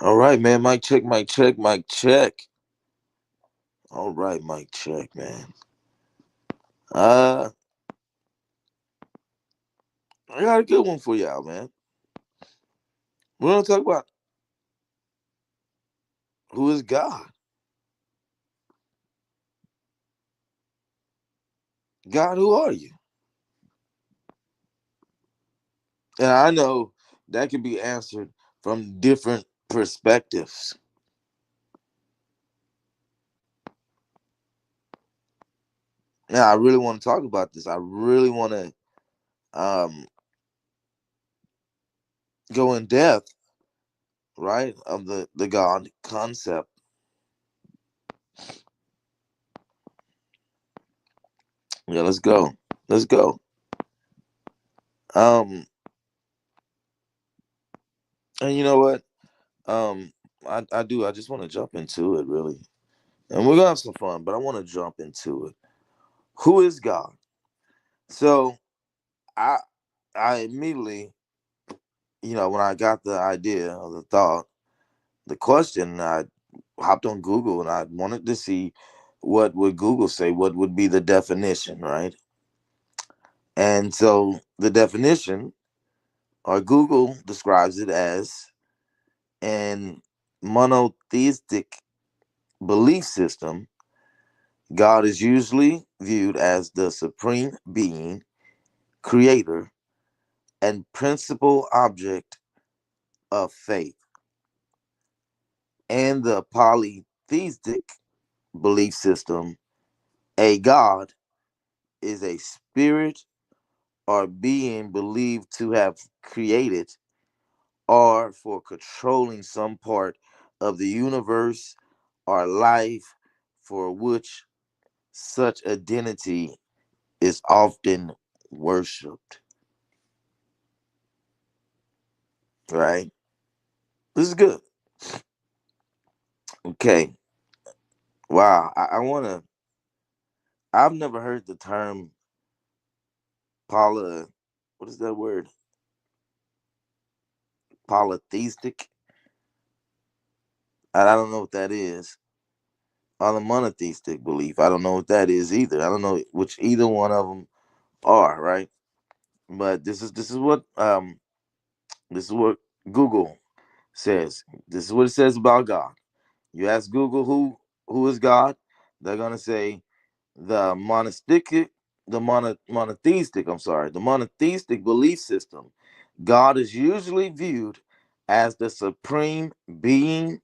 All right, man. Mic check, mic check, mic check. All right, mic check, man. Uh, I got a good one for y'all, man. We're gonna talk about who is God. God, who are you? And I know that can be answered from different perspectives. Now, I really want to talk about this. I really want to go in depth, right, of the God concept. Yeah, let's go. Let's go. Um, and you know what? I do. I just want to jump into it, really. And we're gonna have some fun, but I want to jump into it. Who is God? So I I immediately, when I got the idea or the thought, the question, I hopped on Google and I wanted to see what would Google say, what would be the definition, right? And so the definition, or Google describes it as an monotheistic belief system. God is usually viewed as the supreme being, creator, and principal object of faith. And the polytheistic belief system, a God is a spirit or being believed to have created or for controlling some part of the universe or life, for which such identity is often worshipped. Right? This is good. Okay. Wow. I want to. I've never heard the term poly. What is that word? Polytheistic. I don't know what that is. Or the monotheistic belief. I don't know what that is either. I don't know which either one of them are. Right. But this is what Google says. This is what it says about God. You ask Google who is God, they're gonna say the monotheistic belief system. God is usually viewed as the supreme being,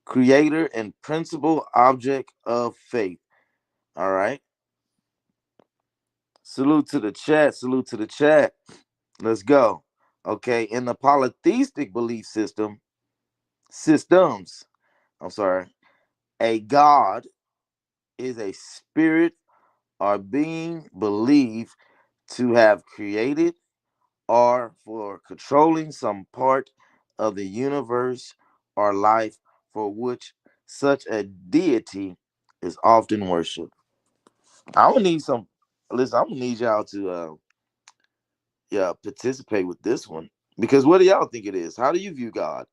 creator, and principal object of faith. All right. Salute to the chat. Salute to the chat. Let's go. Okay. In the polytheistic belief systems, I'm sorry, a God is a spirit or being believed to have created or for controlling some part of the universe or life, for which such a deity is often worshipped. I'm gonna need some. Listen, I'm gonna need y'all to yeah, participate with this one, because what do y'all think it is? How do you view God?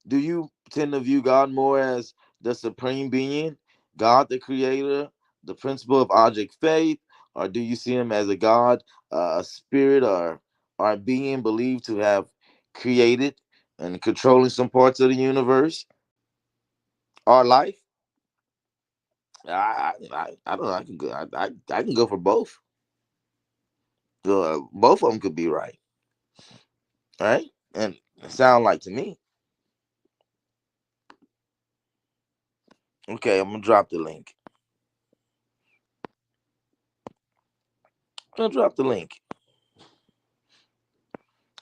Do you tend to view God more as the supreme being, God the creator, the principle of object faith, or do you see him as a God, a spirit, or a being believed to have created and controlling some parts of the universe or life? I don't know. I can go. I can go for both. Both of them could be right, right? And sound like to me. Okay, I'm gonna drop the link. I'm gonna drop the link.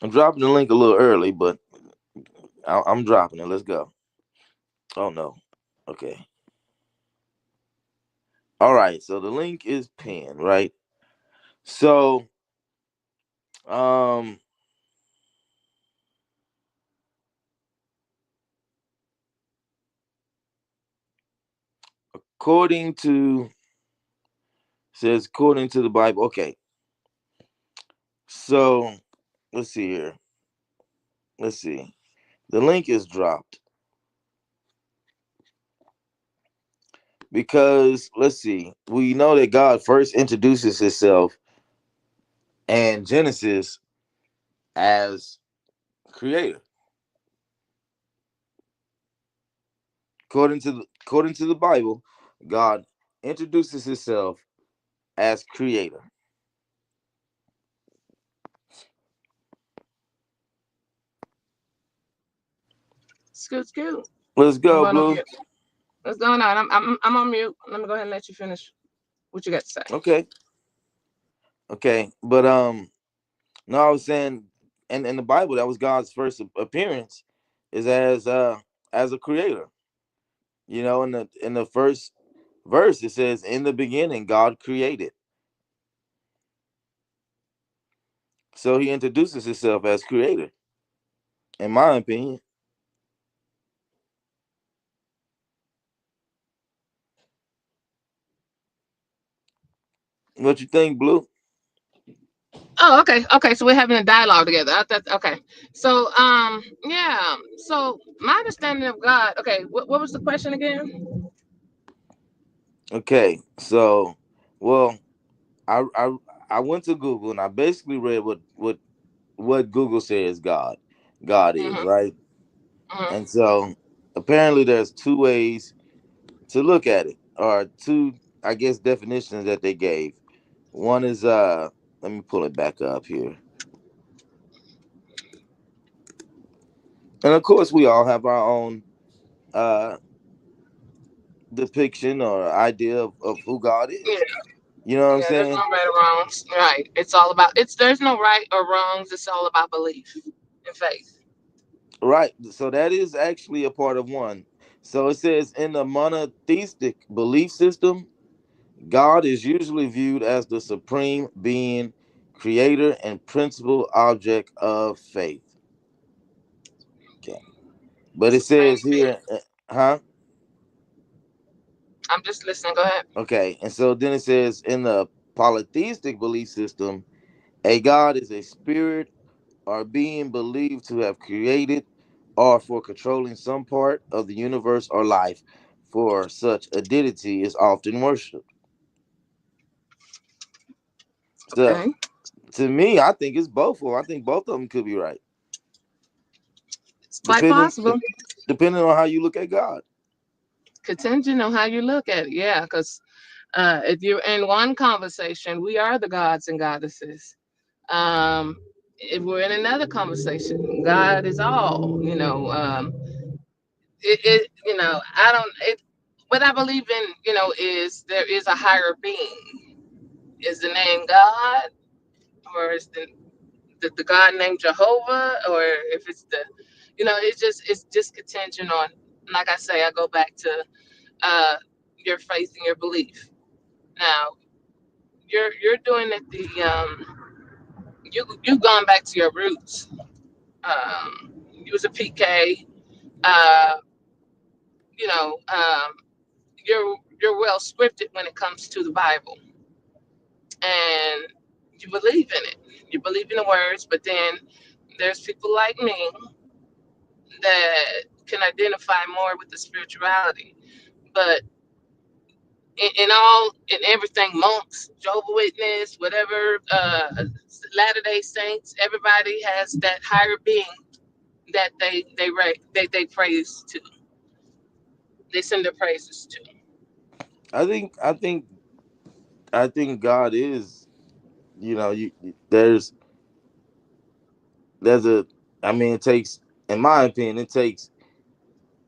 I'm dropping the link a little early, but I'm dropping it. Let's go. Oh no. Okay. All right. So the link is pinned, right? So, um, according to says according to the Bible. Okay. So let's see here. Let's see. The link is dropped. Because let's see, we know that God first introduces himself in Genesis as creator. According to the Bible, God introduces himself as creator. Scoot, scoot. Let's I'm go, going on Blue. mute. What's going on? I'm on mute. Let me go ahead and let you finish what you got to say. Okay, okay, but no, I was saying, in the Bible, that was God's first appearance, is as a creator. In the first verse, it says, "In the beginning, God created." So he introduces himself as creator, in my opinion. What you think, Blue? Oh, okay, okay. So we're having a dialogue together. Okay. So, yeah. So my understanding of God. Okay, what was the question again? Okay, so, well, I I I went to Google and I basically read what Google says God is, Mhm. right? Mhm. And so apparently there's two ways to look at it, or two, I guess, definitions that they gave. One is, let me pull it back up here. And of course we all have our own uh depiction or idea of who God Yeah. is. You know what I'm Yeah. There's saying? no right or wrongs. Right. It's all about. It's There's no right or wrongs. It's all about belief and faith. Right. So that is actually a part of one. So it says, in the monotheistic belief system, God is usually viewed as the supreme being, creator, and principal object of faith. Okay. But it Supreme says being. here, huh? I'm just listening. Go ahead. Okay. And so then it says, in the polytheistic belief system, a God is a spirit or being believed to have created or for controlling some part of the universe or life. For such a deity is often worshipped. So Okay. to me, I think it's both of them. I think both of them could be right, It's quite depending possible. depending on how you look at God. Contingent on how you look at it. Yeah, because if you're in one conversation, we are the gods and goddesses. If we're in another conversation, God is all. I don't. What I believe in, is there is a higher being. Is the name God, or is the God named Jehovah, or if it's it's just contingent on. Like I say, I go back to uh, your faith and your belief. Now, you're doing it you've gone back to your roots. You was a PK. Uh, you're well scripted when it comes to the Bible, and you believe in it. You believe in the words, but then there's people like me that can identify more with the spirituality. But in everything, monks, Jehovah Witness, whatever, Latter Day Saints, everybody has that higher being that they praise to. They send their praises to. I think I think I think God is, there's a, I mean, it takes, in my opinion, it takes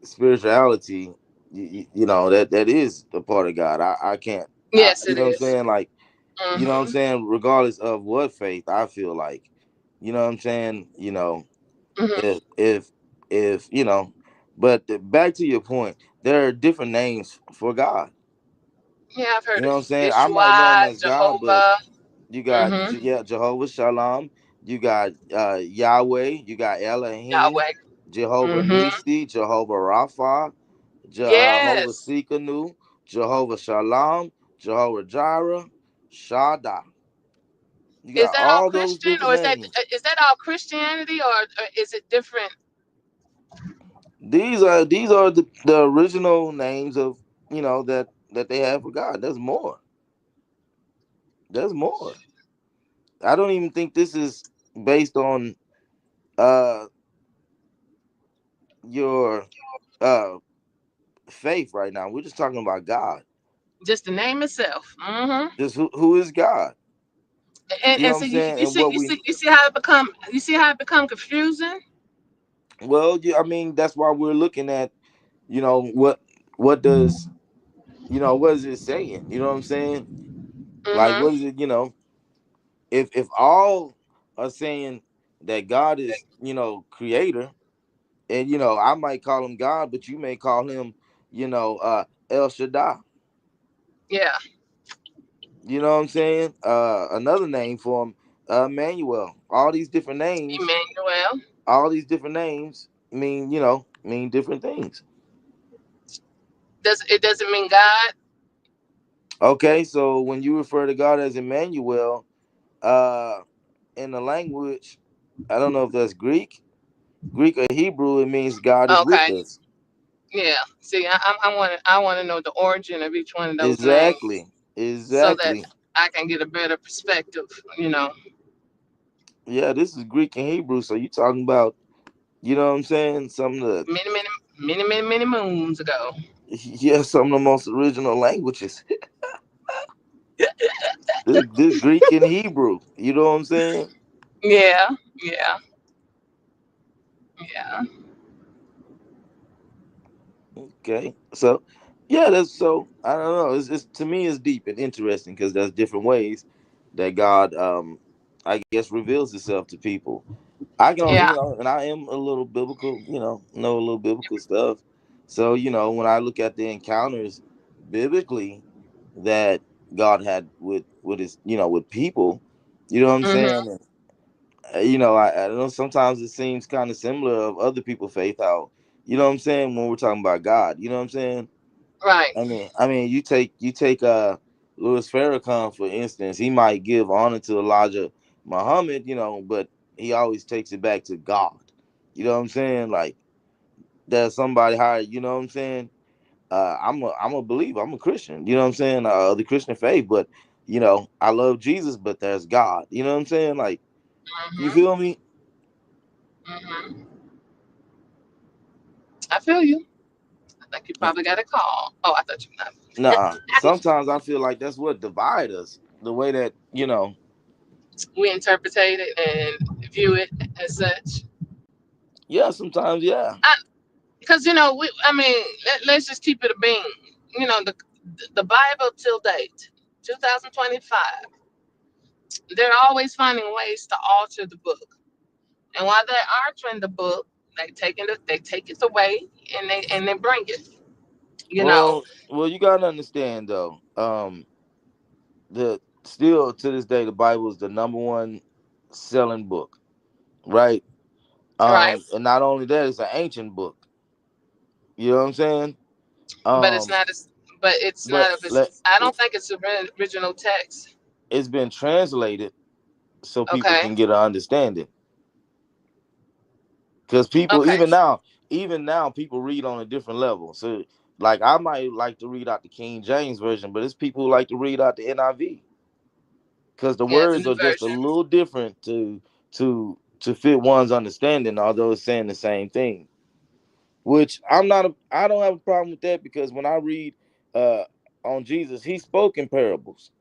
spirituality. That is a part of God. I can't. Yes, You it know what I'm is. saying? Like, what I'm Mm-hmm. saying, regardless of what faith, I feel like, what I'm saying, Mm-hmm. if but back to your point, there are different names for God. Yeah, I've You heard know of what I'm saying? I might know him Yeshua, as God, but Jehovah. you got, Mm-hmm. yeah, Jehovah Shalom, you got Yahweh, you got Elohim, Yahweh. Jehovah Mm-hmm. Nisi, Jehovah Rapha, Jehovah Yes. Sikanu, Jehovah Shalom, Jehovah Jireh, Shaddai. You Is got that all all those Christian, different or is that names. is that all Christianity, or is it different? These are the original names of, that. that they have for God. There's more. There's more. I don't even think this is based on uh your uh faith right now. We're just talking about God. Just the name itself. Just who is God. You know And what so I'm saying? And what we you see how it become confusing. well, yeah, I mean, that's why we're looking at, what does what is it saying? You know what I'm saying? Like Mm-hmm. what is it, if all are saying that God is, creator, and I might call him God, but you may call him, El Shaddai. Yeah, You know what I'm saying? Another name for him, Emmanuel. Emmanuel. All these different names mean, mean different things. Doesn't mean God? Okay, so when you refer to God as Emmanuel, uh, in the language, I don't know if that's Greek or Hebrew, it means God is with Okay. us. Yeah. See, I want to know the origin of each one of those names Exactly. so that Exactly. I can get a better perspective. You know, Yeah, this is Greek and Hebrew, so you talking about, what I'm saying? Some of the many, many, many, many, many moons ago. yeah, some of the most original languages. This Greek and Hebrew. You know what I'm saying? Yeah. Yeah. Yeah. Okay. So yeah, that's so I don't know. It's to me it's deep and interesting because there's different ways that God I guess reveals himself to people. I can, Yeah. and I am a little biblical, know a little biblical stuff. So, when I look at the encounters biblically that God had with his, with people, you know what I'm Mm-hmm. saying? And, I know sometimes it seems kind of similar of other people's faith, how, what I'm saying, when we're talking about God, you know what I'm saying? Right. I mean, you take Louis Farrakhan for instance. He might give honor to Elijah Muhammad, but he always takes it back to God. You know what I'm saying? Like there's somebody higher. You know what I'm saying? I'm a believer. I'm a Christian. You know what I'm saying? The Christian faith, but I love Jesus, but there's God. You know what I'm saying? Like you Mm-hmm. feel me? Mm-hmm. I feel you. I think you probably got a call. Oh, I thought you were not. Nah. Sometimes I feel like that's what divide us. The way that We interpret it and view it as such. yeah. Sometimes yeah. Because I mean, let's just keep it a bean. The Bible till date, 2025, they're always finding ways to alter the book. And while they're altering the book, they take it away and they bring it. You know, Well, you gotta understand though. The still to this day, the Bible is the number one selling book, right? right? And not only that, it's an ancient book. You know what I'm saying? But it's Um, not as, but it's but not of its. let I it, don't think it's the original text. it's been translated so people Okay, can get an understanding. Because people, okay, even now, people read on a different level. So, like, I might like to read out the King James version, but it's people who like to read out the NIV because the yeah, the words new are just a version. little different to fit one's understanding, although it's saying the same thing. Which I don't have a problem with that because when I read uh on Jesus, he spoke in parables.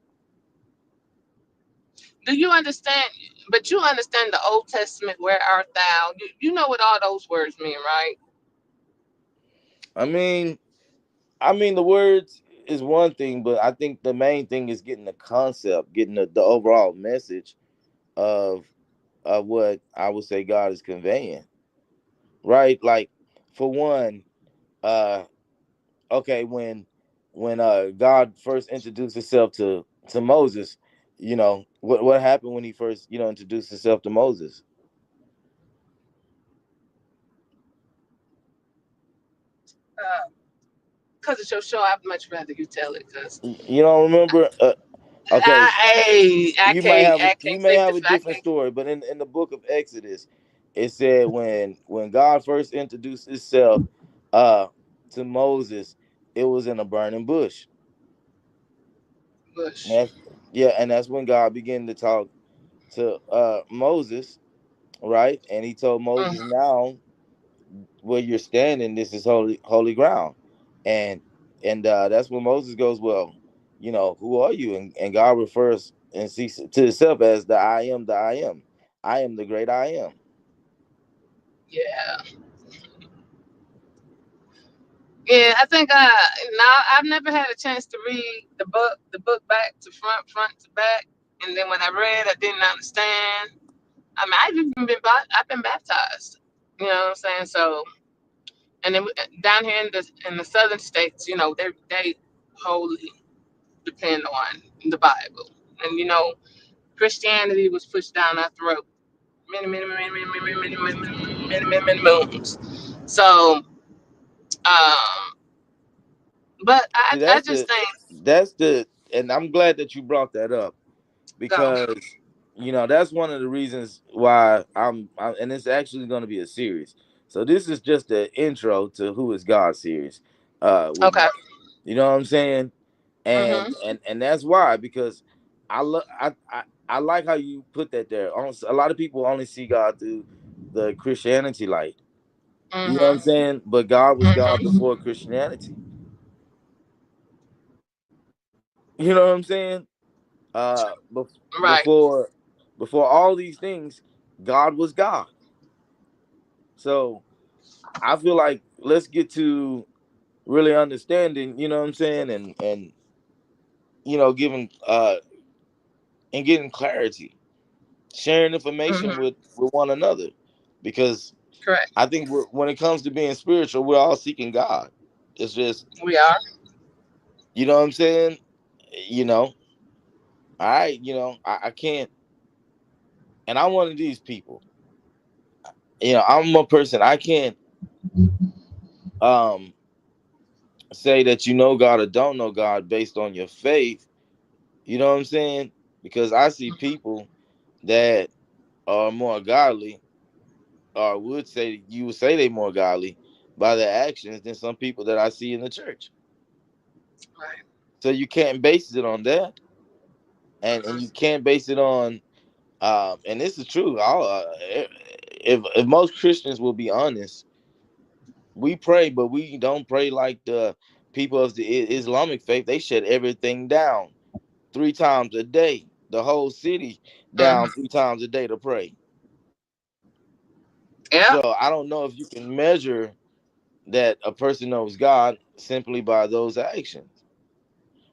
Do you understand? But you understand the Old Testament. Where art thou? You know what all those words mean, right? I mean, the words is one thing, but I think the main thing is getting the concept, getting the overall message of what I would say God is conveying. Right? Like for one, uh okay, when God first introduced himself to Moses, what happened when he first, introduced himself to Moses? Because it's your show. I'd much rather you tell it. Because You don't remember? Okay, you might have I you can't may say have a this. I different can't. story, but in the book of Exodus, it said when God first introduced himself uh to Moses, it was in a burning bush. Bush. And yeah, and that's when God began to talk to Moses, right? And he told Moses, Mm, now where you're standing, this is holy ground. And that's when Moses goes, well, who are you? And God refers and sees to himself as the I am, the I am. I am the great I am. yeah, yeah. I think now I've never had a chance to read the book back to front to back. And then when I read, I didn't understand. I mean, I've been baptized. You know what I'm saying? So, and then down here in the southern states, they wholly depend on the Bible, and Christianity was pushed down our throat many moons. So, um, but I See, I just think and I'm glad that you brought that up, go because that's one of the reasons why and it's actually going to be a series. So this is just the intro to Who Is God series with okay. me. You know what I'm saying? and Mhm. and and that's why, because I love I like how you put that there. A lot of people only see God through the Christianity light. You know what I'm Mhm. saying? But God was God Mhm. before Christianity. You know what I'm saying? Uh, Right. before all these things, God was God. So I feel like let's get to really understanding. You know what I'm saying? And giving and getting clarity, sharing information Mhm. with one another, because Correct. I think when it comes to being spiritual, we're all seeking God. It's just, We are. you know what I'm saying. You know, I can't, and I'm one of these people. I'm a person. I can't um say that you know God or don't know God based on your faith. You know what I'm saying? Because I see people that are more godly, or you would say they more godly by their actions than some people that I see in the church. Right. So you can't base it on that, and you Mhm. can't base it on and this is true. If most Christians will be honest, we pray, but we don't pray like the people of the Islamic faith. They shut everything down 3 times a day, the whole city down Mhm. 3 times a day to pray. Yeah. So I don't know if you can measure that a person knows God simply by those actions.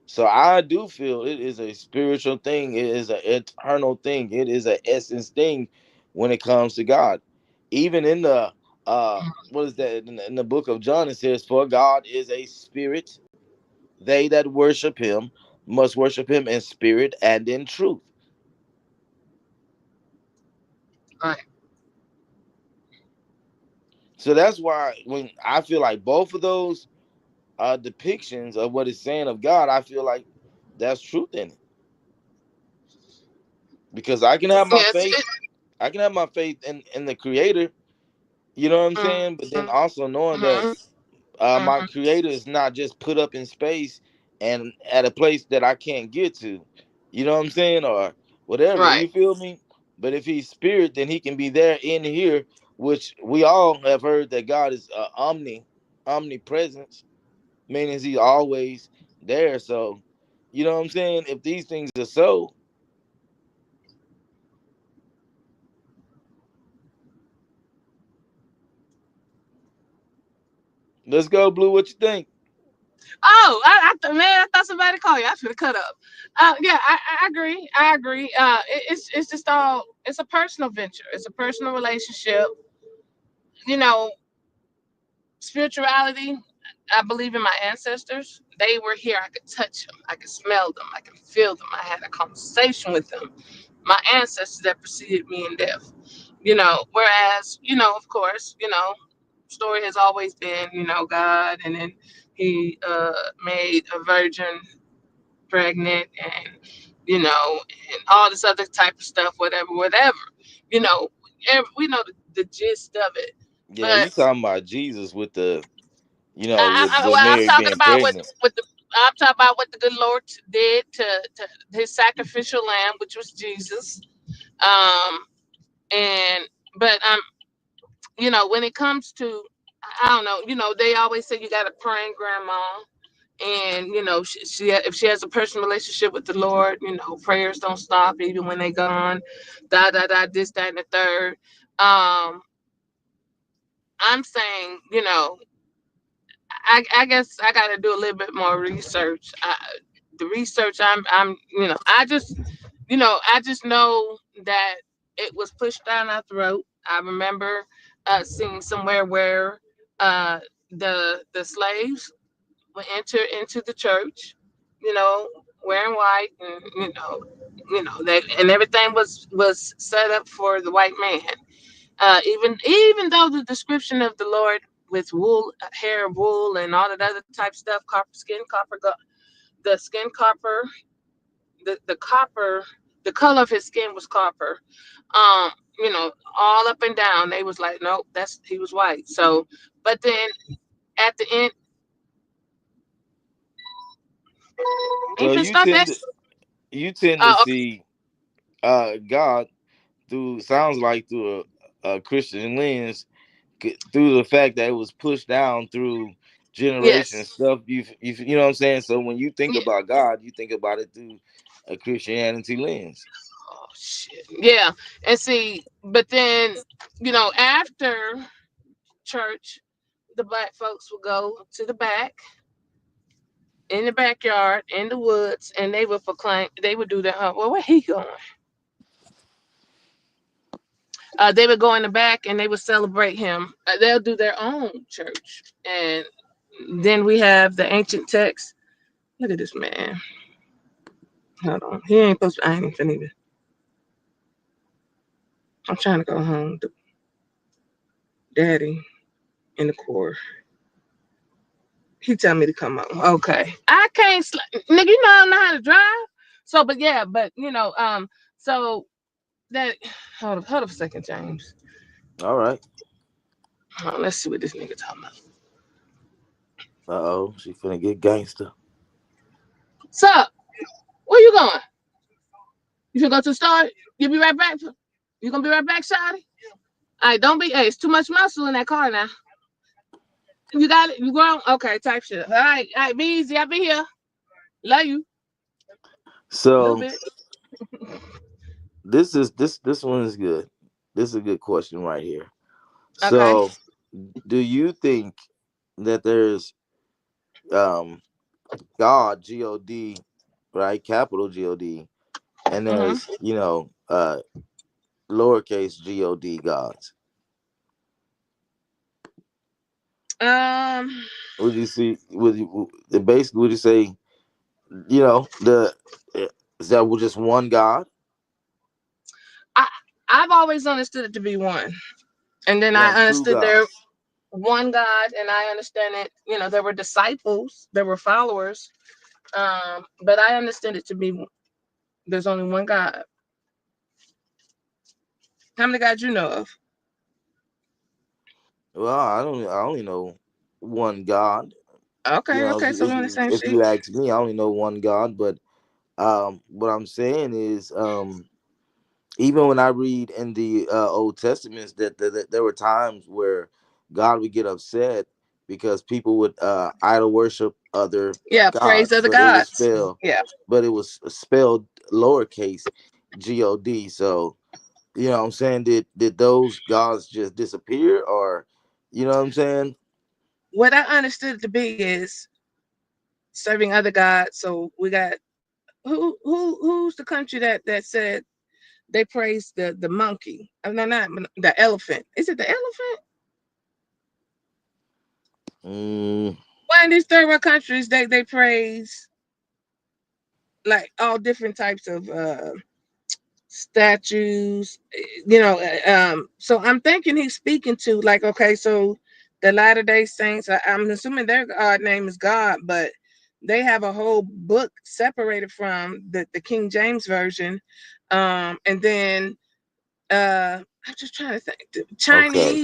So I do feel it is a spiritual thing. It is an eternal thing. It is an essence thing when it comes to God. Even in the what is that in the book of John? It says, "For God is a spirit. They that worship Him must worship Him in spirit and in truth." Right. So that's why when I feel like both of those depictions of what it's saying of God, I feel like that's truth in it, because I can have my Yes. faith. I can have my faith in the Creator. You know what I'm saying? But then also knowing Mhm. that my Mhm. Creator is not just put up in space and at a place that I can't get to. You know what I'm saying? Or whatever. Right. You feel me? But if He's spirit, then He can be there in here, which we all have heard that God is omnipresence, meaning He's always there. So, you know what I'm saying? If these things are so, let's go, Blue. What you think? Oh, man, I thought somebody called you. I should have cut up. Yeah, I agree. I agree. It's just all. It's a personal venture. It's a personal relationship. You know, spirituality. I believe in my ancestors. They were here. I could touch them. I could smell them. I could feel them. I had a conversation with them. My ancestors that preceded me in death. Whereas, of course, story has always been, God, and then he made a virgin pregnant, and and all this other type of stuff, whatever. You know, we know the gist of it. Yeah, But you talking about Jesus with the, I, with well, I'm Mary talking being about with pregnant. with the I'm talking about what the good Lord did to his sacrificial lamb, which was Jesus. Um, and but when it comes to, I don't know, they always say you got a praying grandma, and she if she has a personal relationship with the Lord, prayers don't stop even when they gone. Da da da, this, that, and the third. Um, I'm saying, I guess I got to do a little bit more research. The research I'm I just know that it was pushed down our throat. I remember seeing somewhere where uh, the slaves would enter into the church, you know, wearing white, and they, and everything was set up for the white man. Even though the description of the Lord with wool, hair of wool, and all that other type stuff, copper skin, the skin copper, the copper, the color of his skin was copper. Um, all up and down, they was like, nope, that's he was white. So, but then at the end, So ain't finna stop that. you tend to Oh, see God through, sounds like through a Christian lens, through the fact that it was pushed down through yes. generations stuff. You know what I'm saying. So when you think Yeah. about God, you think about it through a Christianity lens. Oh shit. Yeah. And see, but then, after church, the black folks would go to the back, in the backyard, in the woods, and they would proclaim, they would do their, well, where he going? They would go in the back and they would celebrate him. They'll do their own church. And then we have the ancient text. Look at this man. Hold on. He ain't supposed to, I ain't finna even. I'm trying to go home. Daddy in the core. He tell me to come on. Okay. I can't, nigga, I don't know how to drive. So, but yeah, but, so that, hold up a second, James. All right. Let's see what this nigga talking about. Uh oh, she finna get gangster. Sup? Where you going? You should go to the store? You be right back? You gonna be right back, Shotty? All right, don't be. Hey, it's too much muscle in that car now. You got it. You grown? Okay, type shit. All right, be easy. I'll be here. Love you a little So bit. this one is good. This is a good question right here. Okay. So, do you think that there's um God, God, right, capital God, and Mhm. there's lowercase God gods? Um, Would you see? Basically would you say the is that just one God, I I've always understood it to be one, and then one I true understood God? there one God, and I understand it. There were disciples, there were followers. But I understand it to be there's only one God. How many gods you know of? Well, I only know one God. Okay, okay, so we're on the same If sheet. you ask me, I only know one God. But what I'm saying is, even when I read in the Old Testaments that there were times where God would get upset because people would idol worship other Yeah, praise gods, of the gods. Yeah. but it was spelled lowercase God. So you know what I'm saying? Did those gods just disappear, or you know what I'm saying? What I understood it to be is serving other gods. So we got who's the country that said they praised the monkey? No, not the elephant. Is it the elephant? Mm, One of these third world countries, they praise like all different types of statues, so I'm thinking he's speaking to, like, okay, so the Latter Day Saints, I'm assuming their God name is God, but they have a whole book separated from the King James version. And then I'm just trying to think, okay,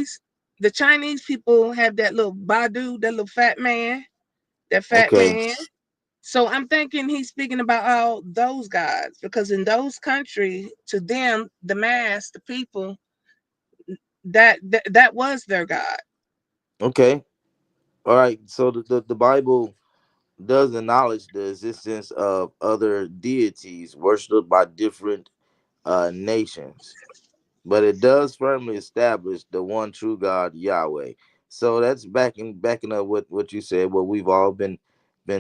the Chinese people have that little Badu, that little fat man, that fat okay. man. So I'm thinking he's speaking about all those gods because in those countries, to them, the mass, the people, that was their god. Okay. All right. So the Bible does acknowledge the existence of other deities worshipped by different nations, but it does firmly establish the one true God, Yahweh. So that's backing up what you said, what we've all been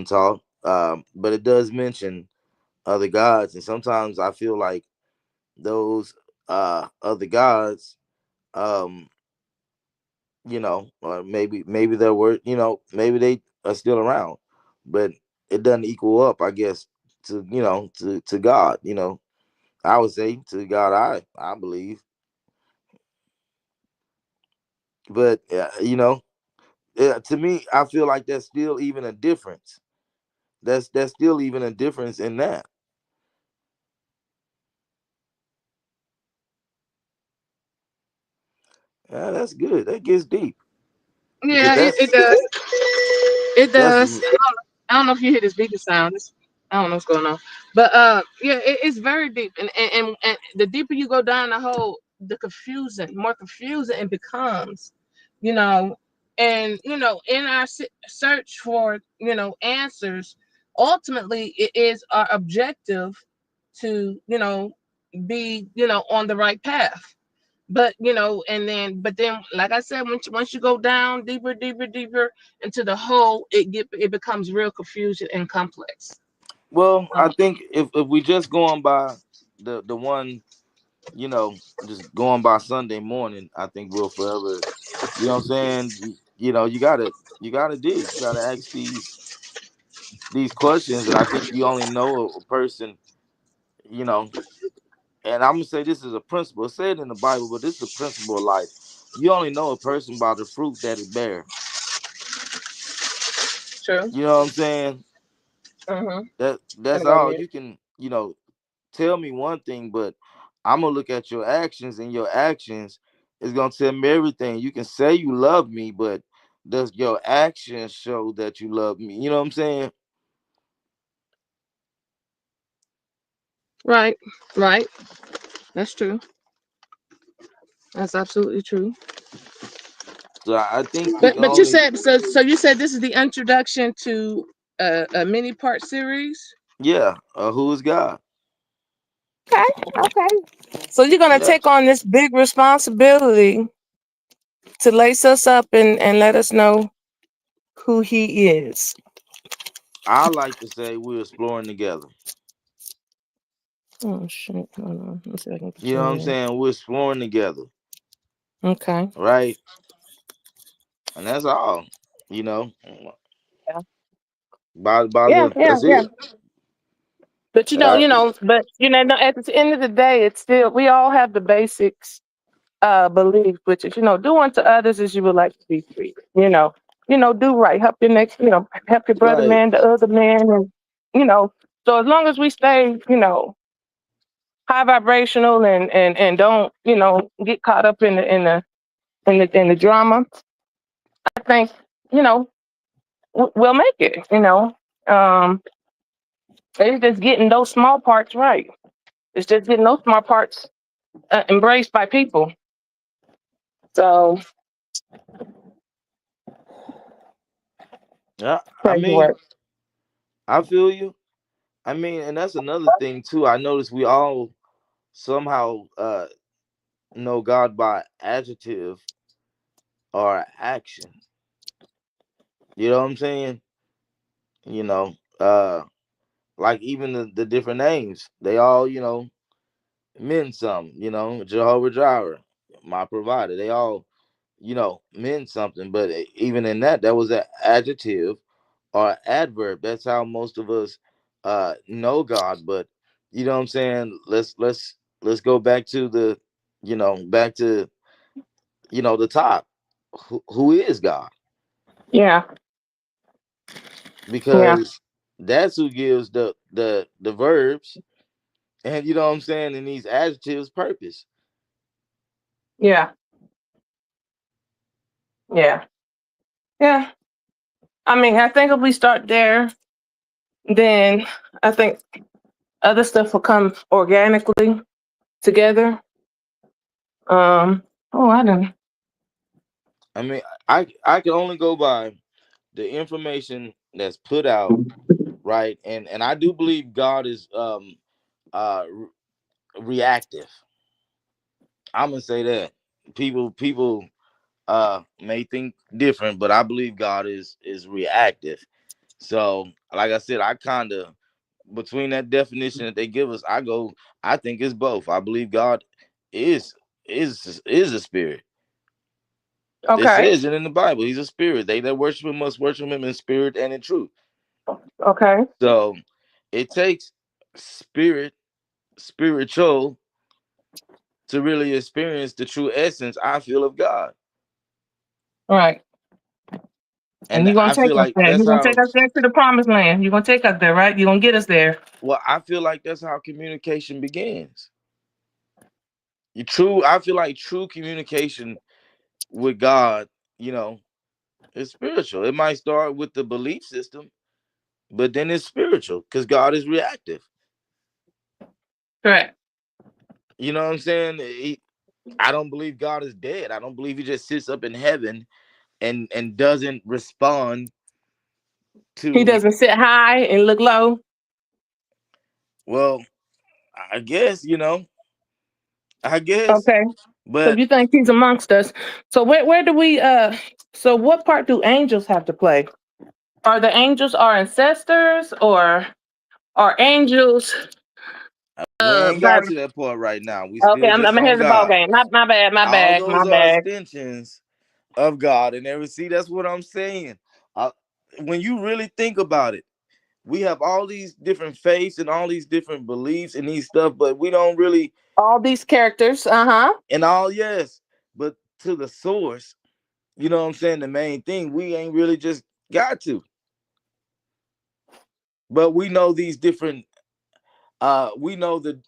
taught. But it does mention other gods, and sometimes I feel like those other gods, um, or maybe there were, maybe they are still around, but it doesn't equal up, I guess, to to God. I would say to God, I believe, but to me, I feel like that's still even a difference. That's still even a difference in that. Yeah, that's good. That gets deep because Yeah, it does. It that's does. I don't know if you hear this beeping sound. I don't know what's going on, but yeah, it's very deep, and the deeper you go down the hole, the confusing, more confusing it becomes, you know, and in our search for answers, ultimately it is our objective to be on the right path. But and then like I said, once you go down deeper, deeper, deeper into the hole, it becomes real confusing and complex. well. I um, think if we just going by the one, just going by Sunday morning, I think we'll forever. You know what I'm saying? You gotta dig. You gotta ask these questions, and I think you only know a person. You know, and I'm gonna say this is a principle. It said in the Bible, but this is a principle of life. You only know a person by the fruit that it bear. True. You know what I'm saying? Mm-hmm. That's Gotta go all mute. you can. Tell me one thing, but I'm gonna look at your actions, and your actions is gonna tell me everything. You can say you love me, but does your actions show that you love me? You know what I'm saying? Right. Right. That's true. That's absolutely true. So I think we But can you only, said so. You said this is the introduction to a mini part series. yeah. Who is God? Okay. Okay. So you're gonna Yeah. take on this big responsibility to lace us up and let us know who he is. I like to say we're exploring together. Oh shit! Hold on. Let's see if I can You know what I'm control saying? We're exploring together, that. Okay. right? And that's all. You know, Yeah. Yeah. Yeah. that's Yeah. it. But Uh, no, at the end of the day, it's still we all have the basics belief, which is do unto others as you would like to be treated. Do right, help your next, help your brother right. man, the other man, and you know. So as long as we stay, high vibrational and don't get caught up in the drama, I think you know we'll make it. Um, it's just getting those small parts right. It's just getting those small parts embraced by people. So Yeah. I crazy mean, work. I feel you. I mean, and that's another thing too. I noticed we all somehow know God by adjective or action. You know what I'm saying? You know, like even the different names, they all, mean something. Jehovah Jireh, my provider. They all, meant something. But even in that was an adjective or adverb. That's how most of us know God. But you know what I'm saying? Let's go back to back to the top. Who is God? Yeah, yeah, Because that's who gives the verbs, and you know what I'm saying, and these adjectives purpose. yeah, yeah, yeah. I mean, I think if we start there, then I think other stuff will come organically together. Um, oh, I don't. I mean, I can only go by the information that's put out, right? And I do believe God is reactive. I'm gonna say that people may think different, but I believe God is reactive. So, like I said, I kind of between that definition that they give us, I think it's both. I believe God is is a spirit. It Okay. says it in the Bible. He's a spirit. They that worship him must worship him in spirit and in truth. Okay. So it takes spiritual to really experience the true essence, I feel, of God. All right. And And you're gonna I take feel us like there. that's You're gonna take how us there to the promised land. You're gonna take us there, right? You're gonna get us there. I feel like that's how communication begins. I feel like true communication with God, you know, is spiritual. It might start with the belief system, but then it's spiritual because God is reactive. Correct. You know what I'm saying? I don't believe God is dead. I don't believe he just sits up in heaven and doesn't respond He to, doesn't sit high and look low. well, I guess, I guess, Okay. So but you think he's amongst us. So where do we so what part do angels have to play? Are the angels our ancestors or are angels we ain't by got to that part right now. We okay, still I'm just on ahead of the ball God. game. My bad, my All bag, my those are bag. extensions of God. And every see, that's what I'm saying. Uh, when you really think about it, we have all these different faiths and all these different beliefs and these stuff, but we don't really, All these characters, uh-huh. and all, yes, but to the source, you know what I'm saying? The main thing, we ain't really just got to. But we know these different we know the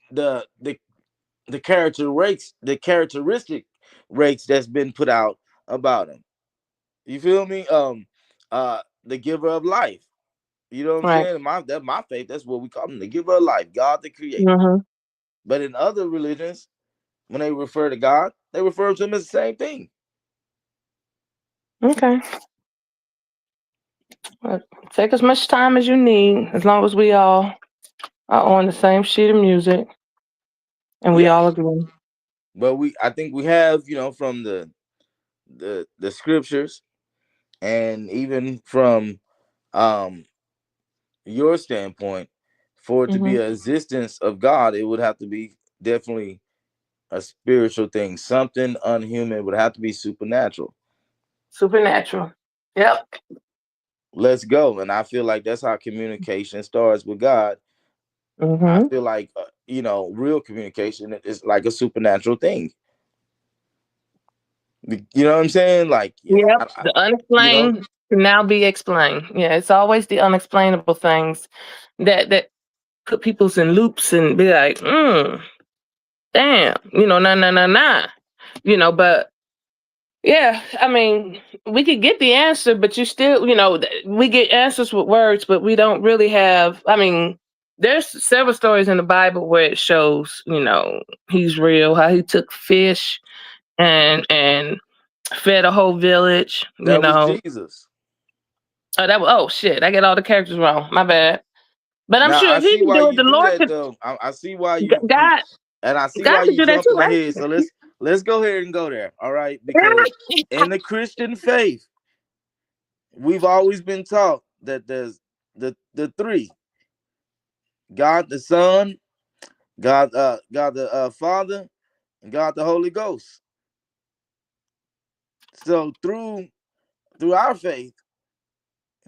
characteristic rates that's been put out about him. You feel me? The giver of life. You know what I'm Right. saying? My faith, that's what we call him, the giver of life, God the creator. Mm-hmm. But in other religions, when they refer to God, they refer to him as the same thing. Okay. Well, take as much time as you need, as long as we all are on the same sheet of music and we Yeah. all agree. But I think we have, from the scriptures and even from um your standpoint, for it to be Mm-hmm. an existence of God, it would have to be definitely a spiritual thing. Something unhuman would have to be supernatural. Supernatural. Yep. Let's go. And I feel like that's how communication starts with God. I Mm-hmm. feel like real communication is like a supernatural thing. You know what I'm saying? Like, Yep. I, The you know, unexplained can now be explained. Yeah, it's always the unexplainable things that put people's in loops and be like, damn, nah, nah, nah, nah. But yeah, I mean, we could get the answer, but you still, we get answers with words, but we don't really have. I mean, there's several stories in the Bible where it shows, he's real, how he took fish and fed a whole village. that was Jesus. Oh shit, I get all the characters wrong. My bad. But I'm Now sure I if he see can why do it, you the do Lord that could. though. I see why you God, and I see God why could you do that too, jumping ahead. So let's go ahead and go there. All right, because right? in the Christian faith, we've always been taught that there's the three: God the Son, God the Father, and God the Holy Ghost. So through our faith,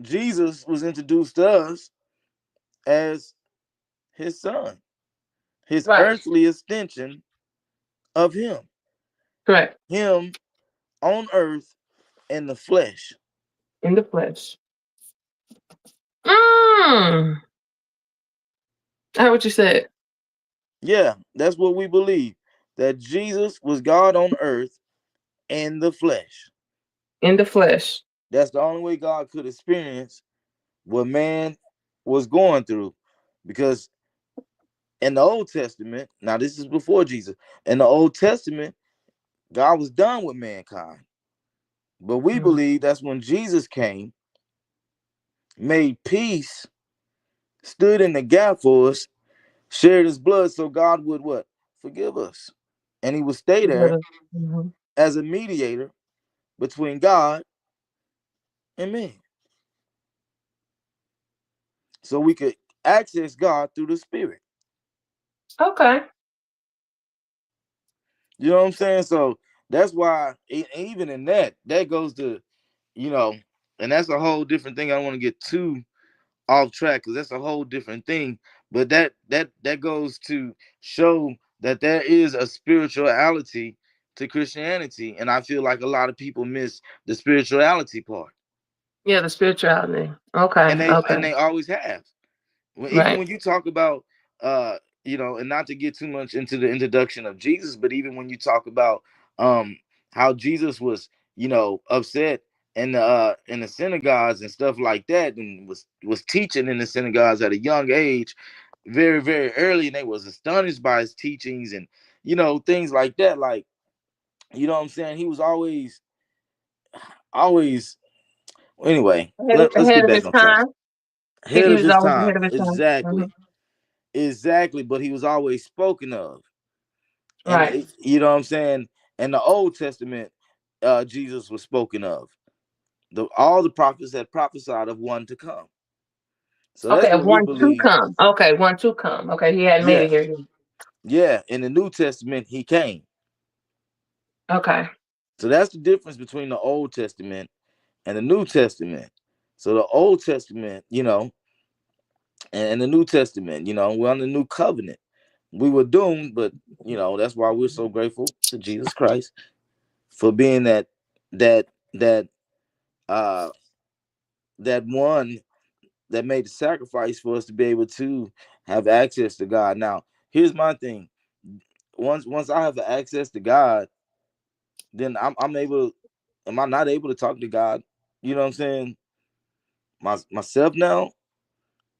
Jesus was introduced to us as his son, his Right. earthly extension of Correct. him on earth in the flesh. In the flesh. Mm. I heard what you said. Yeah, that's what we believe. That Jesus was God on earth in the flesh. In the flesh. That's the only way God could experience what man was going through, because in the Old Testament, now this is before Jesus. In the Old Testament, God was done with mankind. But we Mm. believe that's when Jesus came, made peace, stood in the gap for us, shared his blood so God would what? Forgive us. And he would stay there Mhm. as a mediator between God and man. So we could access God through the Spirit. Okay. You know what I'm saying? So that's why, even in that, that goes to, you know, and that's a whole different thing. I don't want to get too off track because that's a whole different thing. But that goes to show that there is a spirituality to Christianity, and I feel like a lot of people miss the spirituality part, Yeah, the spirituality. Okay. Okay. and they always have. Even Right. when you talk about and not to get too much into the introduction of Jesus, but even when you talk about um how Jesus was, upset in the synagogues and stuff like that, and was teaching in the synagogues at a young age, very very early, and they was astonished by his teachings, and things like that. Like, what I'm saying, he was always anyway. Let's Ahead get of back his on track. time. Ahead He of was his always time, ahead of his time. exactly. Exactly, but he was always spoken of. And Right. you know what I'm saying? In the Old Testament, Jesus was spoken of. All the prophets had prophesied of one to come. So that's Okay, what we one to believe. come. Okay, one to come. Okay, he hadn't made Yeah. it here. Yeah. In the New Testament, he came. Okay. So that's the difference between the Old Testament and the New Testament. So the Old Testament, and the New Testament, we're on the new covenant. We were doomed, but that's why we're so grateful to Jesus Christ for being that that uh that one that made the sacrifice for us to be able to have access to God. Now, here's my thing. Once I have access to God, then I'm able. Am I not able to talk to God? You know what I'm saying? Myself now.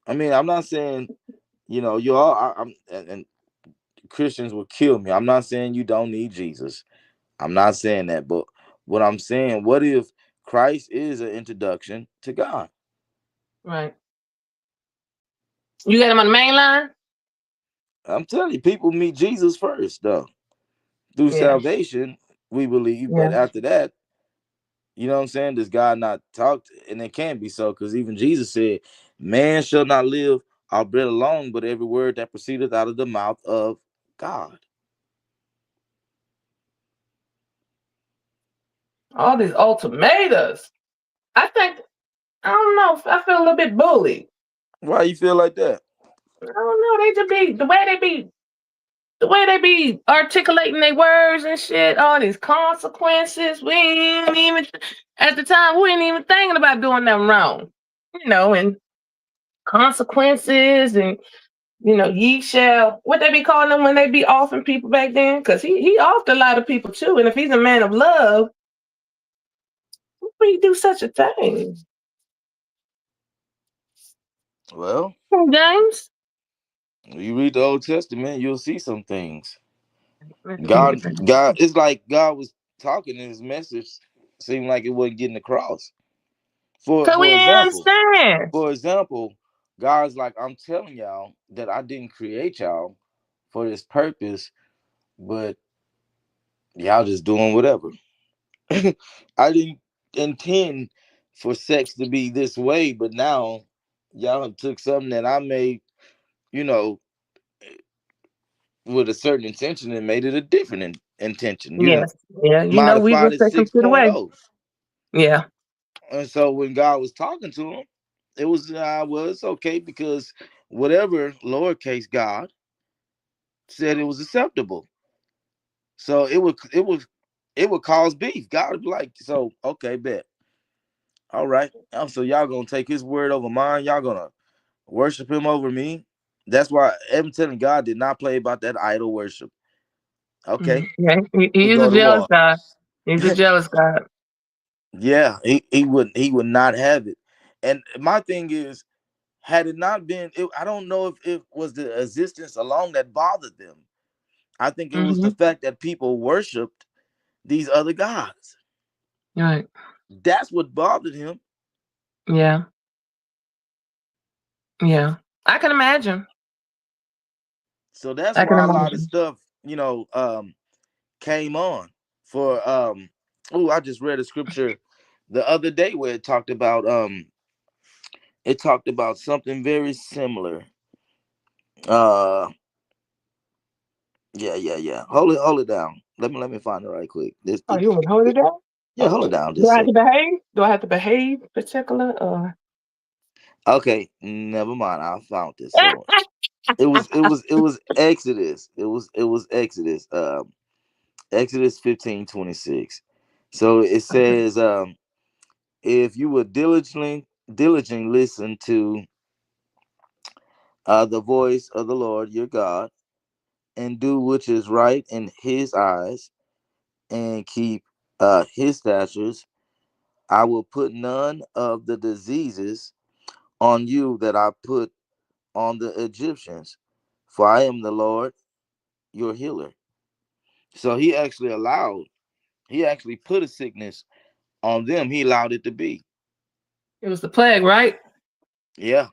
I mean, I'm not saying you all. I'm and Christians will kill me. I'm not saying you don't need Jesus. I'm not saying that, but what I'm saying, what if Christ is an introduction to God? Right. You got him on the main line? I'm telling you, people meet Jesus first, though. Through Yeah. salvation, we believe, but Yeah. after that, you know what I'm saying? Does God not talk? And it can't be so, because even Jesus said, man shall not live our bread alone, but every word that proceedeth out of the mouth of God. All these ultimatums. I think I don't know. I feel a little bit bullied. Why you feel like that? I don't know. They just be the way they be articulating their words and shit. All these consequences. We ain't even at the time we ain't even thinking about doing nothing wrong. And consequences and ye shall what they be calling them when they be offing people back then? Because he offed a lot of people too. And if he's a man of love, why would he do such a thing? Well, James? you read the Old Testament, you'll see some things. Let me God, get back. it's like God was talking in his message, seemed like it wasn't getting across. For Cause we for ain't example, understand. for example, God's like, I'm telling y'all that I didn't create y'all for this purpose, but y'all just doing whatever. I didn't intend for sex to be this way, but now y'all have took something that I made, you know, with a certain intention and made it a different intention. You Yes. Yeah. We modified just it take them to the way. 6.0. Yeah. And so when God was talking to him, it was well, it's okay because whatever lowercase God said it was acceptable. So it would cause beef. God would be like, so okay, bet. All right. So y'all gonna take his word over mine. Y'all gonna worship him over me. That's why I'm telling God did not play about that idol worship. Okay, Yeah. He we is go a to jealous war. God. He's a jealous God. Yeah, he would not have it. And my thing is, Had it not been, I don't know if it was the existence alone that bothered them. I think it was the Mm-hmm. fact that people worshipped these other gods. Right. That's what bothered him. Yeah. Yeah. I can imagine. So that's I can why a lot of imagine. stuff, came on for oh, I just read a scripture the other day where it talked about something very similar. Uh yeah. Hold it down. Let me find it right quick. Oh, you want to hold it down? Yeah, hold it down Do just I a have second. to behave? Do I have to behave particular or? Okay, never mind. I found this. So it was Exodus. It was Exodus. Exodus 15:26. So it Okay. says, if you would diligently listen to the voice of the Lord your God, and do which is right in his eyes, and keep his statutes, I will put none of the diseases on you that I put on the Egyptians, for I am the Lord your healer. So he actually put a sickness on them. He allowed it to be. It was the plague, right? Yeah,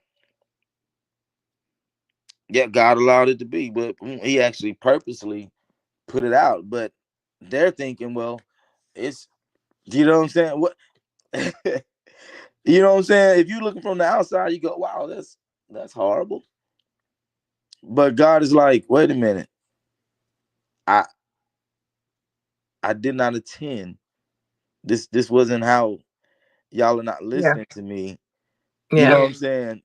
yeah, God allowed it to be, but he actually purposely put it out. But they're thinking, well, it's, you know what I'm saying? What you know what I'm saying? If you're looking from the outside, you go, wow, that's horrible. But God is like, wait a minute, I I did not attend. This wasn't how y'all are not Yeah. listening to me. You know Yeah. what I'm saying?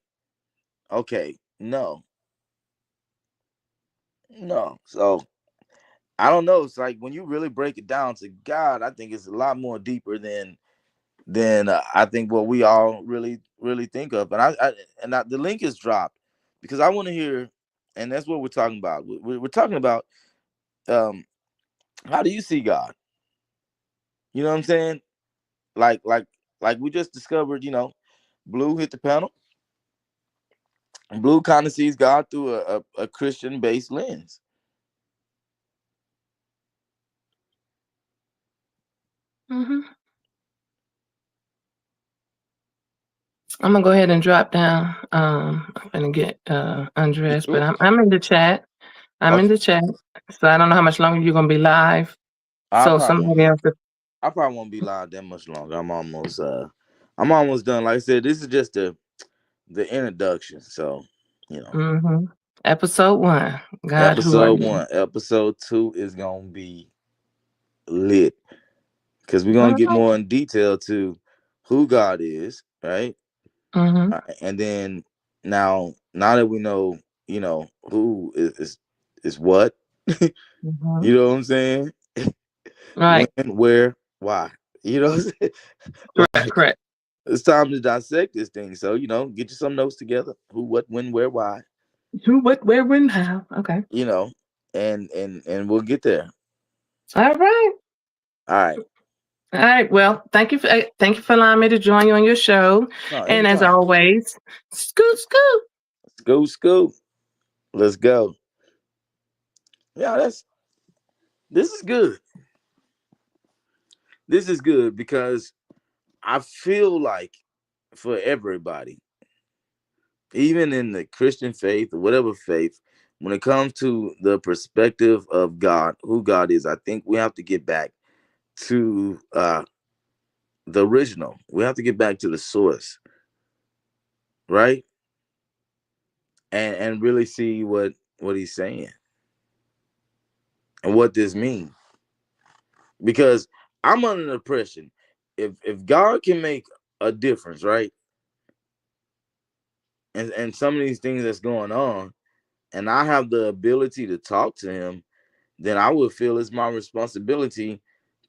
Okay, no, no. So I don't know. It's like when you really break it down to God, I think it's a lot more deeper than I think what we all really think of. And the link is dropped because I want to hear, and that's what we're talking about. We're talking about, um, how do you see God? You know what I'm saying? Like like like we just discovered. Blue hit the panel. Blue kind of sees God through a Christian based lens. Hmm. I'm gonna go ahead and drop down. I'm gonna get You undressed, but sure? I'm in the chat. I'm in Okay. the chat. So I don't know how much longer you're gonna be live. I So probably won't somebody be. else. I probably won't be live that much longer. I'm almost done. Like I said, this is just the introduction. So, you know, Mm-hmm. Episode 1. God, who are episode you? one, episode two is gonna be lit because we're All gonna get right. more in detail to who God is, right? Mm-hmm. And then now that we know, who is what, Mm-hmm. you know what I'm saying? When, Right. where, why? You know what I'm saying? Correct. Like, Correct. it's time to dissect this thing. So, get you some notes together. Who, what, when, where, why, Who, what, where, when, how. Okay. you know, and we'll get there. All right. All right. All right. Well, thank you for allowing me to join you on your show. No, And as anytime. always, scoot scoot. School. Let's go. Yeah, this is good. This is good because I feel like for everybody, even in the Christian faith or whatever faith, when it comes to the perspective of God, who God is, I think we have to get back to the original. We have to get back to the source, right? And really see what he's saying and what this means. Because I'm under the impression, if God can make a difference, right? And some of these things that's going on, and I have the ability to talk to him, then I would feel it's my responsibility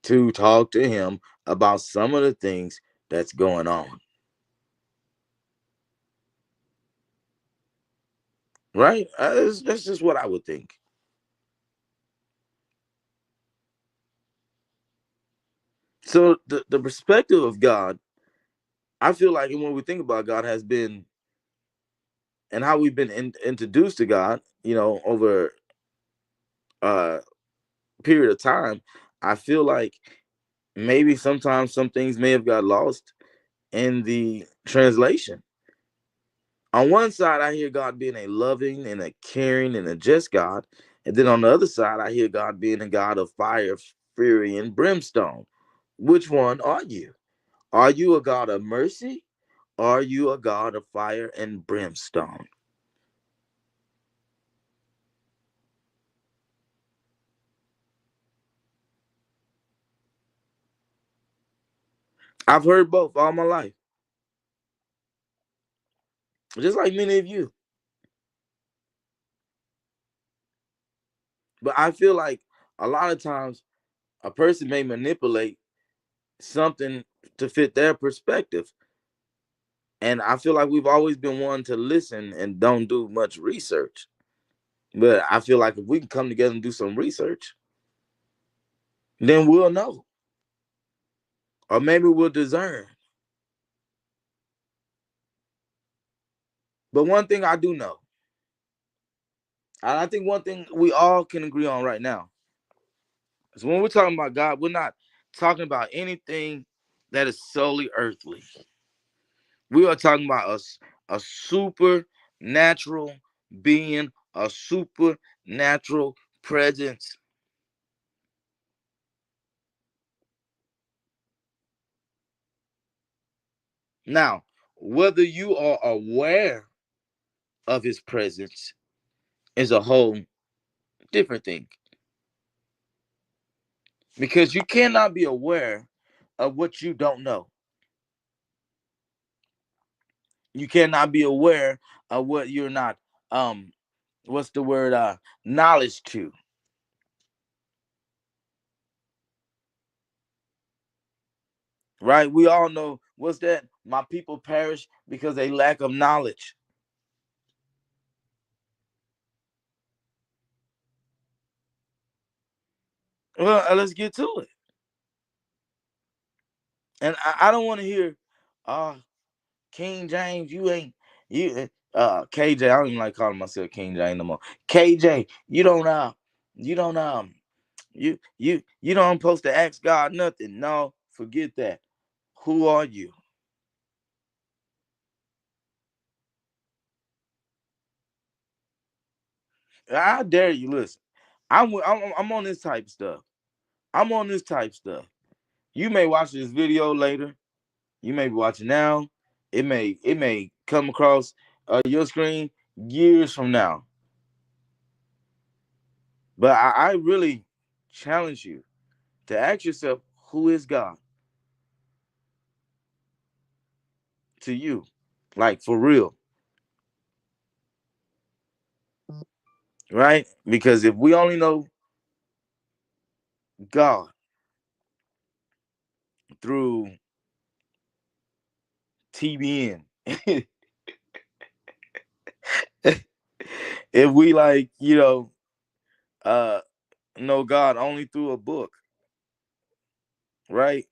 to talk to him about some of the things that's going on. Right? That's just what I would think. So the perspective of God, I feel like when we think about God, has been and how we've been introduced to God, over a period of time, I feel like maybe sometimes some things may have got lost in the translation. On one side, I hear God being a loving and a caring and a just God. And then on the other side, I hear God being a God of fire, fury, and brimstone. Which one are you? Are you a God of mercy? Or are you a God of fire and brimstone? I've heard both all my life, just like many of you. But I feel like a lot of times a person may manipulate something to fit their perspective. And I feel like we've always been one to listen and don't do much research. But I feel like if we can come together and do some research, then we'll know. Or maybe we'll discern. But one thing I do know, and I think one thing we all can agree on right now, is when we're talking about God, we're not talking about anything that is solely earthly. We are talking about a supernatural being, a supernatural presence. Now, whether you are aware of his presence is a whole different thing, because you cannot be aware of what you don't know. You cannot be aware of what you're not what's the word, knowledge to. Right, we all know what's that, my people perish because they lack of knowledge. Well, let's get to it. And I don't want to hear, uh King James, you ain't, you KJ. I don't even like calling myself King James no more. KJ, you don't you don't supposed to ask God nothing. No, forget that. Who are you? I dare you. Listen, I'm on this type of stuff. I'm on this type of stuff. You may watch this video later. You may be watching now. It may come across your screen years from now. But I really challenge you to ask yourself, who is God to you? Like, for real, right? Because if we only know God through TBN, if we, like, uh know God only through a book, right?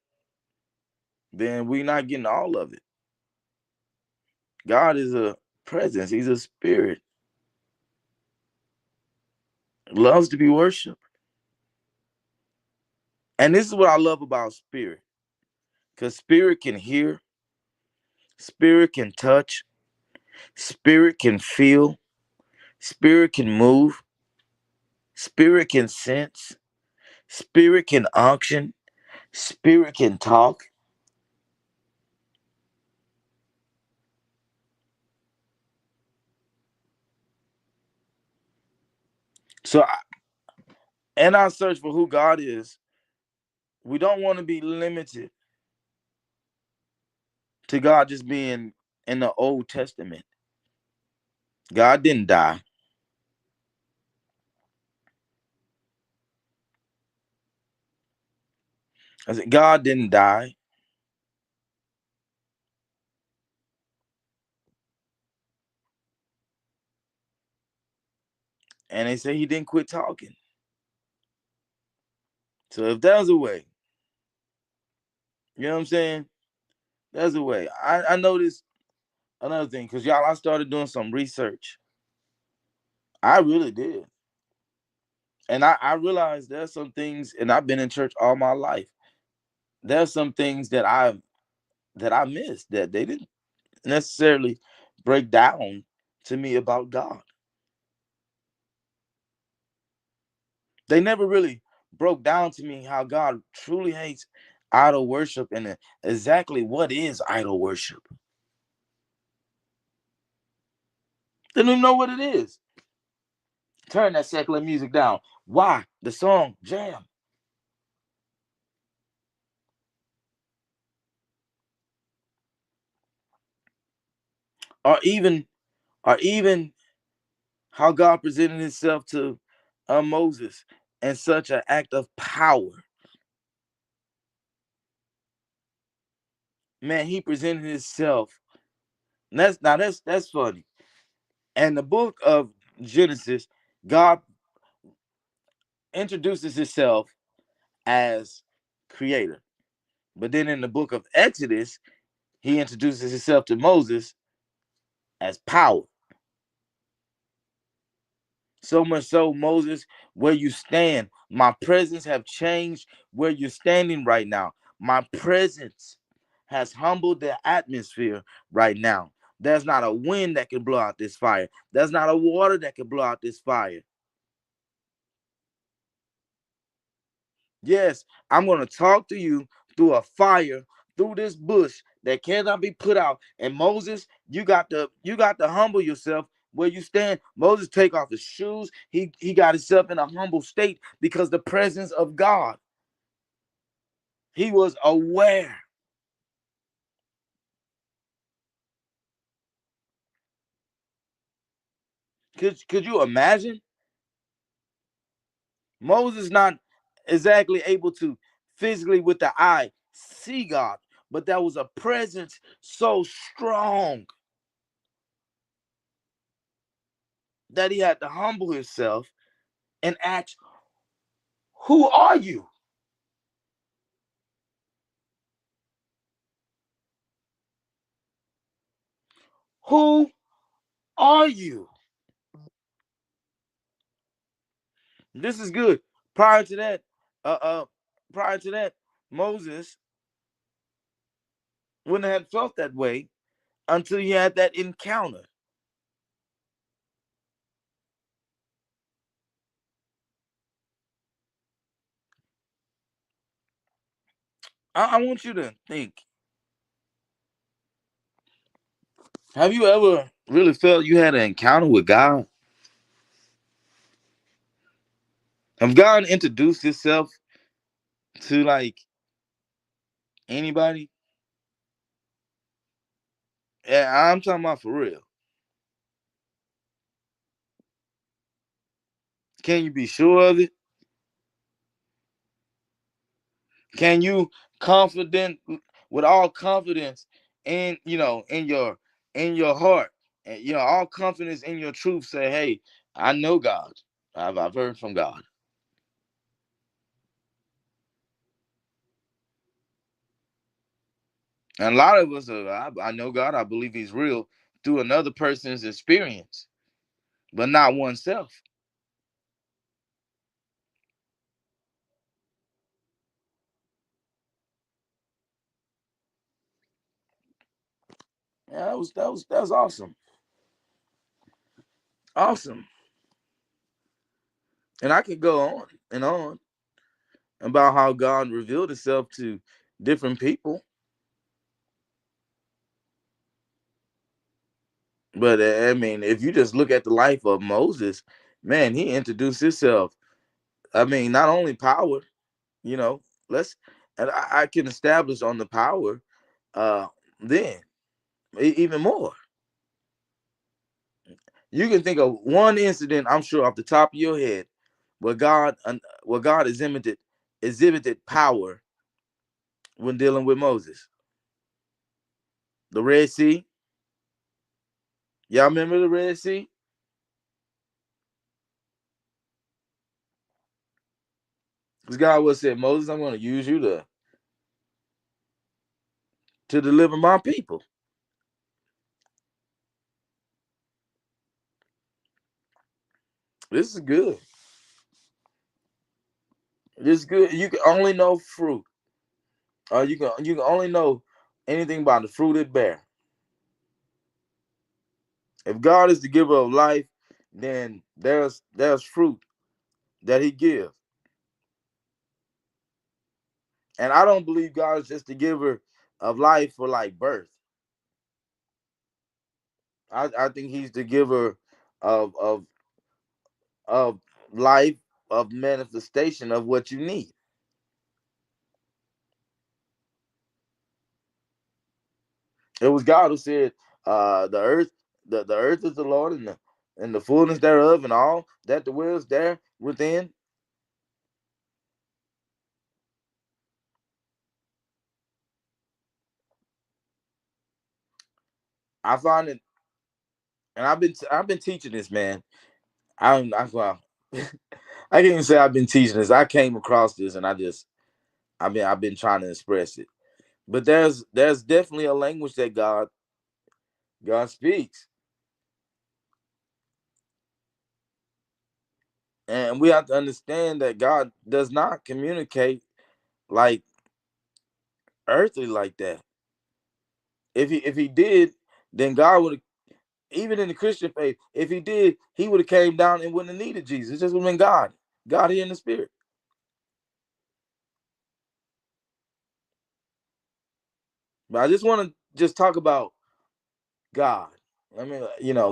Then we not getting all of it. God is a presence. He's a spirit. Loves to be worshipped. And this is what I love about spirit. Because spirit can hear, spirit can touch, spirit can feel, spirit can move, spirit can sense, spirit can unction, spirit can talk. So, in our search for who God is, we don't want to be limited to God just being in the Old Testament. God didn't die. I said, God didn't die. And they say he didn't quit talking. So if there's a way, you know what I'm saying? There's a way. I noticed Another thing, because y'all, I started doing some research. I really did. And I realized there's some things, and I've been in church all my life. There's some things that I missed that they didn't necessarily break down to me about God. They never really broke down to me how God truly hates idol worship and exactly what is idol worship. They don't even know what it is. Turn that secular music down. Why? The song Jam. Or even how God presented himself to Moses in such an act of power. Man, he presented himself. And that's funny. And the book of Genesis, God introduces himself as creator. But then in the book of Exodus, he introduces himself to Moses as power. So much so, Moses, where you stand, my presence have changed where you're standing right now. My presence has humbled the atmosphere right now. There's not a wind that can blow out this fire. There's not a water that can blow out this fire. Yes, I'm going to talk to you through a fire, through this bush that cannot be put out. And Moses, you got to humble yourself where you stand. Moses take off his shoes. He got himself in a humble state because the presence of God. He was aware. Could you imagine? Moses not exactly able to physically with the eye see God, but there was a presence so strong that he had to humble himself and ask, who are you? Who are you? This is good. Prior to that, uh uh, prior to that, Moses wouldn't have felt that way until he had that encounter. I want you to think. Have you ever really felt you had an encounter with God? Have God introduced Himself to like anybody? Yeah, I'm talking about for real. Can you be sure of it? Can you confident with all confidence in in your heart and all confidence in your truth say, hey, I know God. I've heard from God. And a lot of us I know God, I believe he's real through another person's experience, but not oneself. Yeah, that was awesome. Awesome. And I could go on and on about how God revealed himself to different people. But I mean, if you just look at the life of Moses, man, he introduced himself. I mean, not only power, you know, let's and I can establish on the power uh then even more. You can think of one incident, I'm sure off the top of your head, where God exhibited power when dealing with Moses. The Red Sea. Y'all remember the Red Sea? Because God was said, Moses, I'm going to use you to deliver my people. This is good. This is good. You can only know fruit. You can only know anything about the fruit it bear. If God is the giver of life, then there's fruit that He gives. And I don't believe God is just the giver of life for like birth. I think He's the giver of of of life, of manifestation of what you need. It was God who said, the earth, the earth is the Lord, and the fullness thereof, and all that the will is there within. I find it, and I've been teaching this, man. I well, I can't even say I've been teaching this. I came across this, and I've been trying to express it. But there's definitely a language that God speaks, and we have to understand that God does not communicate like earthly like that. If he did, then God would have, even in the Christian faith, if He did, He would have came down and wouldn't have needed Jesus. It just would have been God here in the spirit. But I just want to just talk about God. I mean,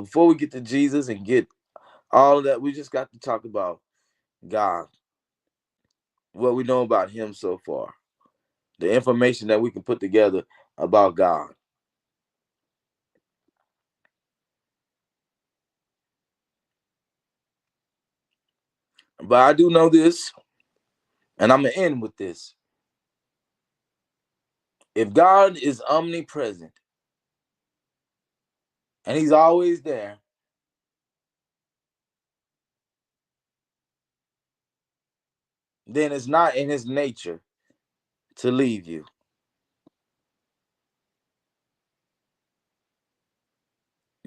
before we get to Jesus and get all of that, we just got to talk about God, what we know about Him so far, the information that we can put together about God. But I do know this, and I'm gonna end with this. If God is omnipresent and He's always there, then it's not in His nature to leave you.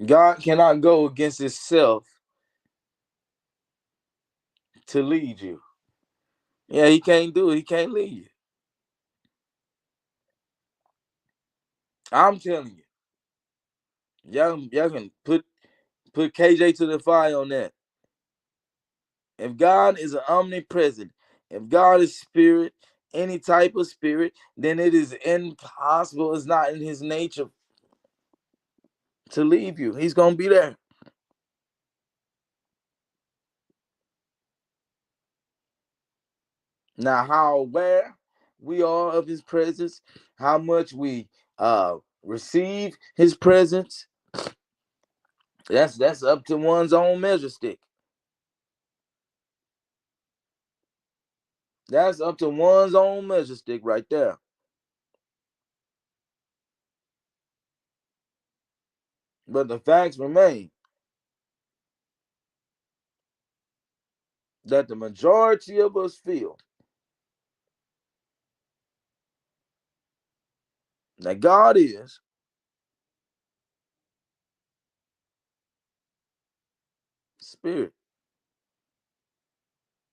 God cannot go against Himself to lead you. Yeah, He can't do it. He can't lead you. I'm telling you, y'all can put KJ to the fire on that. If God is omnipresent, if God is spirit, any type of spirit, then it is impossible. It's not in His nature to leave you. He's gonna be there. Now, how aware we are of His presence, how much we receive His presence, that's up to one's own measure stick. That's up to one's own measure stick right there. But the facts remain that the majority of us feel that God is spirit.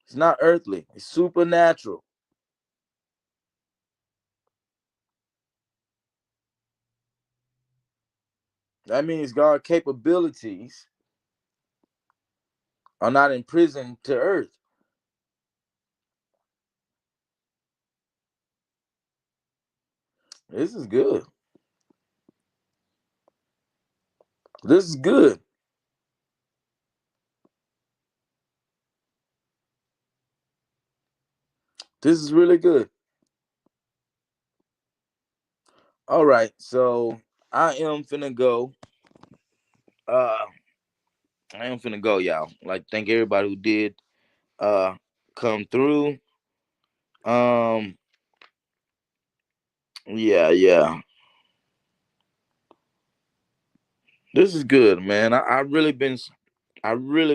It's not earthly, it's supernatural. That means God's capabilities are not imprisoned to earth. This is good. This is good. This is really good. All right, so I am finna go. Uh, I am finna go, y'all. Like, thank everybody who did uh come through. Um, yeah, yeah. This is good, man. I really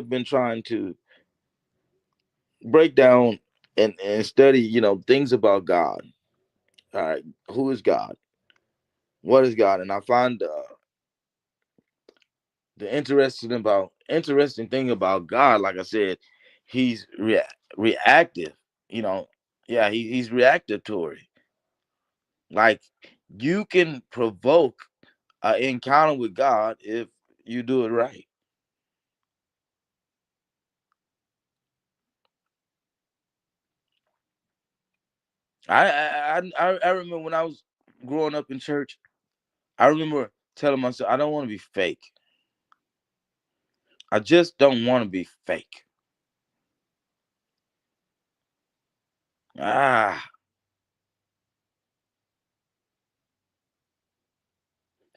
been trying to break down and study, things about God. All right, who is God? What is God? And I find the interesting about interesting thing about God, like I said, he's reactive. You know, yeah, he's reactatory. Like you can provoke an encounter with God if you do it right. I remember when I was growing up in church. I remember telling myself, I don't want to be fake. I just don't want to be fake. Ah,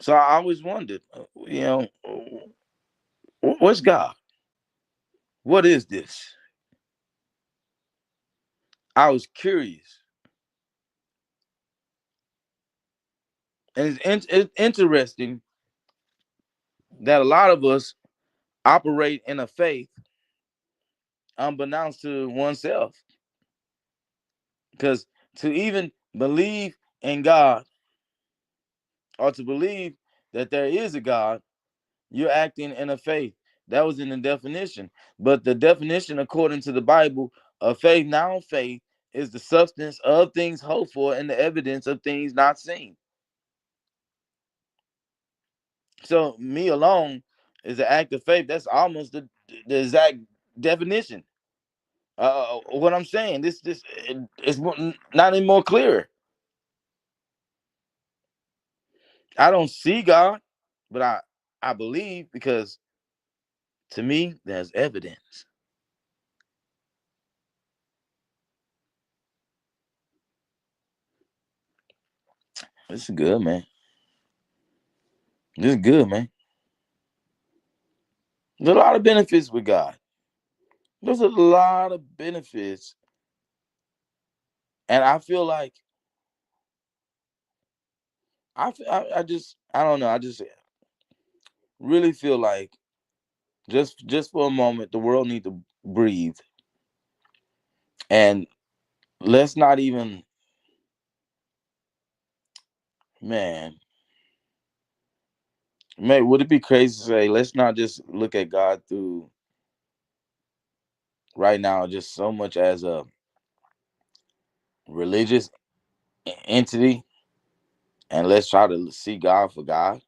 so I always wondered, what's God? What is this? I was curious, and it's interesting that a lot of us operate in a faith unbeknownst to oneself, because to even believe in God or to believe that there is a God, you're acting in a faith. That was in the definition. But the definition, according to the Bible, of faith, now faith, is the substance of things hoped for and the evidence of things not seen. So me alone is an act of faith. That's almost the exact definition. What I'm saying, this is not any more clear. I don't see God, but I believe because to me there's evidence. This is good, man. This is good, man. There's a lot of benefits with God. There's a lot of benefits, and I feel like I just I don't know. I just really feel like just for a moment the world need to breathe, and let's not even, man, would it be crazy to say let's not just look at God through right now just so much as a religious entity, and let's try to see God for God.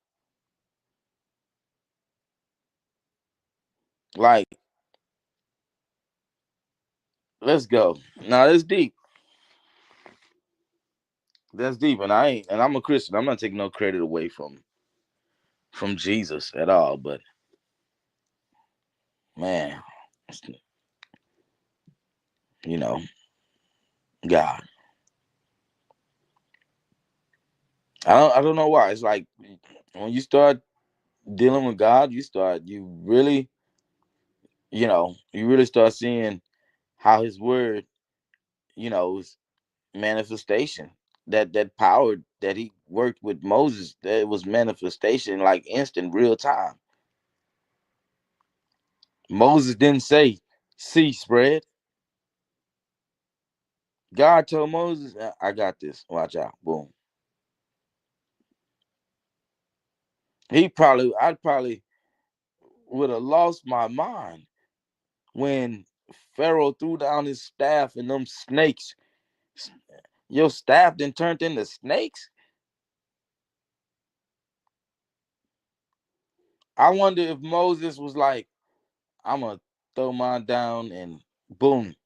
Like, let's go. Now that's deep. That's deep, and I'm a Christian. I'm not taking no credit away from Jesus at all. But man, you know, God. I don't know why. It's like when you start dealing with God, you really start seeing how His Word, is manifestation. That power that He worked with Moses, that was manifestation, like instant, real time. Moses didn't say, "See, spread." God told Moses, "I got this. Watch out." Boom. I probably would have lost my mind when Pharaoh threw down his staff and them snakes. Your staff then turned into snakes. I wonder if Moses was like, "I'm gonna throw mine down," and boom.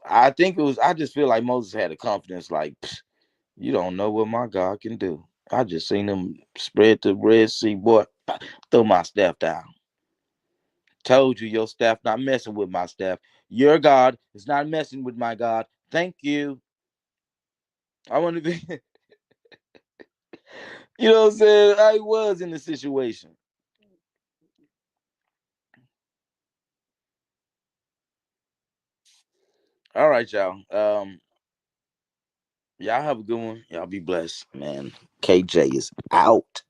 I think it was. I just feel like Moses had a confidence, like, "You don't know what my God can do. I just seen him spread the Red Sea, boy. Throw my staff down. Told you your staff not messing with my staff. Your God is not messing with my God. Thank you." I want to be, you know what I'm saying? I was in the situation. All right, y'all. Y'all have a good one. Y'all be blessed, man. KJ is out.